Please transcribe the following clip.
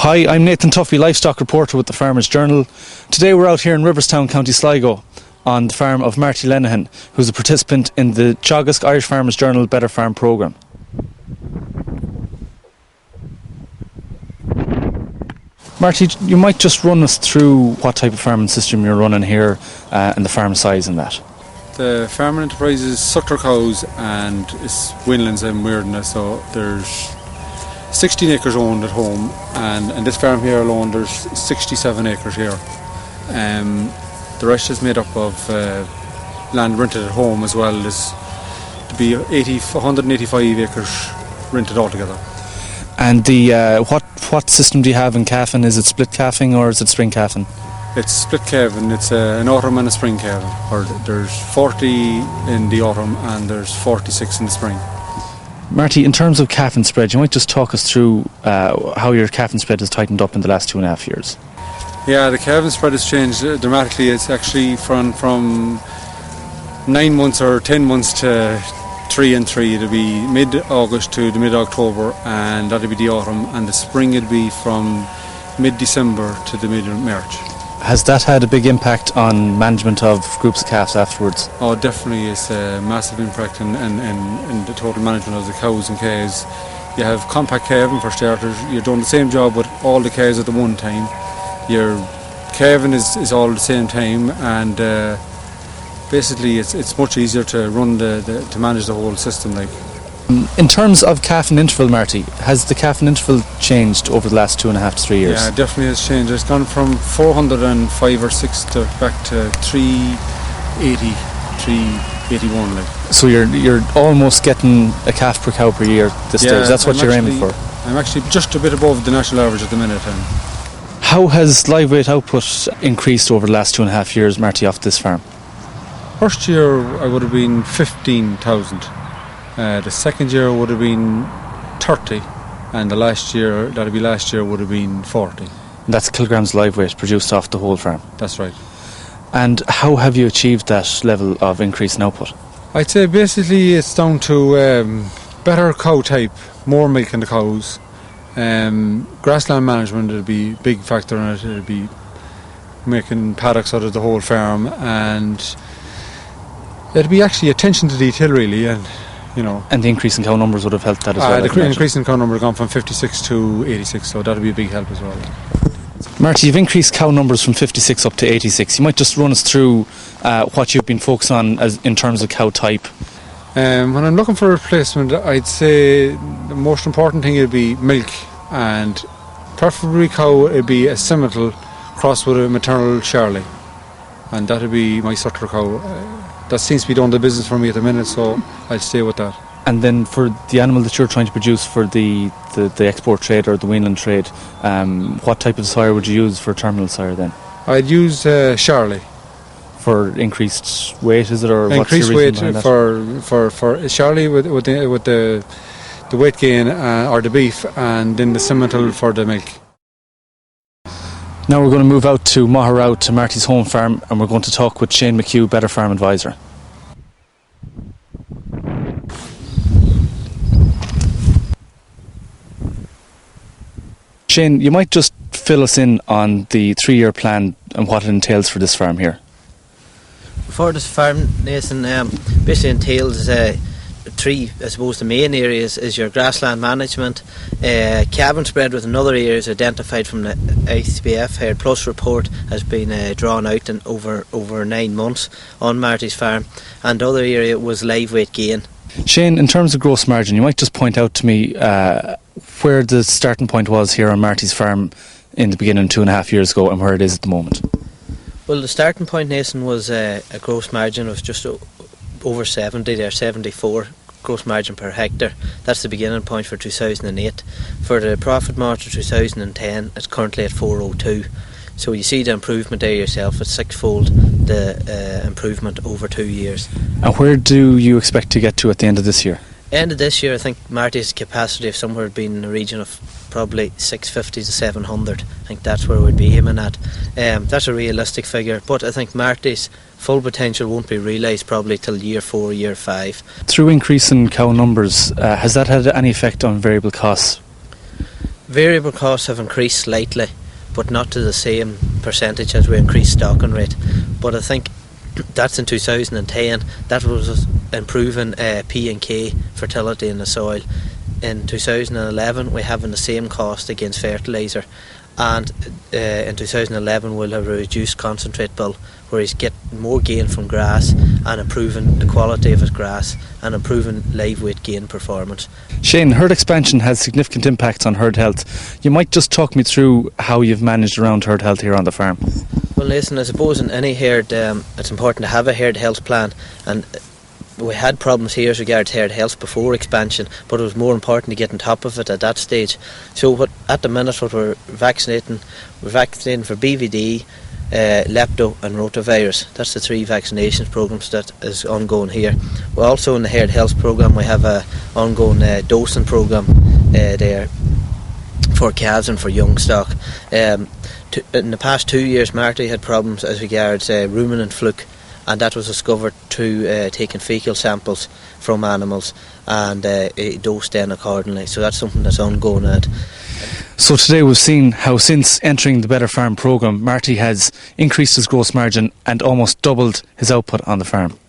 Hi, I'm Nathan Tuffy, livestock reporter with the Farmers Journal. Today we're out here in Riverstown, County Sligo, on the farm of Marty Lenihan, who's a participant in the Teagasc Irish Farmers Journal Better Farm programme. Marty, you might just run us through what type of farming system you're running here and the farm size and that. The farming enterprise is suckler cows and it's Winlands and weirdness, so there's 16 acres owned at home, and this farm here alone there's 67 acres here. The rest is made up of land rented at home as well. There's to be 185 acres rented altogether. And the what system do you have in calving? Is it split calving or is it spring calving? It's split calving. It's an autumn and a spring calving. Or there's 40 in the autumn and there's 46 in the spring. Marty, in terms of calving spread, you might just talk us through how your calving spread has tightened up in the last 2.5 years. Yeah, the calving spread has changed dramatically. It's actually from 9 months or 10 months to 3 and 3. It'll be mid-August to the mid-October, and that'll be the autumn. And the spring it'll be from mid-December to the mid-March. Has that had a big impact on management of groups of calves afterwards? Oh, definitely. It's a massive impact in the total management of the cows and calves. You have compact calving for starters. You're doing the same job with all the calves at the one time. Your calving is all at the same time, and basically it's much easier to run to manage the whole system. Like, in terms of calving interval, Marty, has the calving interval changed over the last 2.5 to 3 years? Yeah, it definitely has changed. It's gone from 405 or 6 to back to 380, 381. Like. So you're almost getting a calf per cow per year at this stage. That's what you're aiming for. I'm actually just a bit above the national average at the minute. How has live weight output increased over the last 2.5 years, Marty, off this farm? First year I would have been 15,000. The second year would have been 30, and the last year would have been 40. And that's kilograms live weight produced off the whole farm? That's right. And how have you achieved that level of increase in output? I'd say basically it's down to better cow type, more milk in the cows. Grassland management will be a big factor in it. It'll be making paddocks out of the whole farm, and it'll be actually attention to detail really, and you know. And the increase in cow numbers would have helped that as well. The increase in cow numbers gone from 56 to 86, so that'll be a big help as well. Marty, you've increased cow numbers from 56 up to 86. You might just run us through what you've been focused on in terms of cow type. When I'm looking for a replacement, I'd say the most important thing would be milk, and preferably cow would be a Simmental crossed with a maternal Charlie, and that would be my suckler cow. That seems to be doing the business for me at the minute, so I'll stay with that. And then for the animal that you're trying to produce for the export trade or the weanland trade, what type of sire would you use for terminal sire then? I'd use Charlie. For increased weight, is it, or increased what's your weight for Charlie with the weight gain or the beef, and then the Simmental for the milk. Now we're going to move out to Maharow, to Marty's home farm, and we're going to talk with Shane McHugh, Better Farm Advisor. Shane, you might just fill us in on the 3-year plan and what it entails for this farm here. For this farm, Nathan, basically entails three, I suppose the main areas is your grassland management, calving spread with another areas identified from the ICBF Herd Plus report has been drawn out in over 9 months on Marty's farm, and the other area was live weight gain. Shane, in terms of gross margin, you might just point out to me where the starting point was here on Marty's farm in the beginning 2.5 years ago and where it is at the moment. Well, the starting point, Nathan, was a gross margin of just over 70 there, 74 gross margin per hectare. That's the beginning point for 2008. For the profit margin 2010, it's currently at 402. So you see the improvement there yourself. It's sixfold the improvement over 2 years. And where do you expect to get to at the end of this year? End of this year, I think Marty's capacity of somewhere being in the region of probably 650 to 700. I think that's where we'd be aiming at. That's a realistic figure, but I think Marty's full potential won't be realised probably till year 4, year 5. Through increase in cow numbers, has that had any effect on variable costs? Variable costs have increased slightly, but not to the same percentage as we increased stocking rate. But I think that's in 2010. That was improving P and K fertility in the soil. In 2011 we're having the same cost against fertiliser, and in 2011 we'll have a reduced concentrate bill, where he's getting more gain from grass and improving the quality of his grass and improving live weight gain performance. Shane, herd expansion has significant impacts on herd health. You might just talk me through how you've managed around herd health here on the farm. Well, listen, I suppose in any herd it's important to have a herd health plan, and we had problems here as regards herd health before expansion, but it was more important to get on top of it at that stage. So at the minute what we're vaccinating for BVD, lepto and rotavirus. That's the 3 vaccinations programs that is ongoing here. We're also in the herd health program. We have a ongoing dosing program there for calves and for young stock. In the past 2 years, Marty had problems as regards ruminant fluke, and that was discovered through taking faecal samples from animals and dosed then accordingly. So that's something that's ongoing. So today we've seen how since entering the Better Farm programme, Marty has increased his gross margin and almost doubled his output on the farm.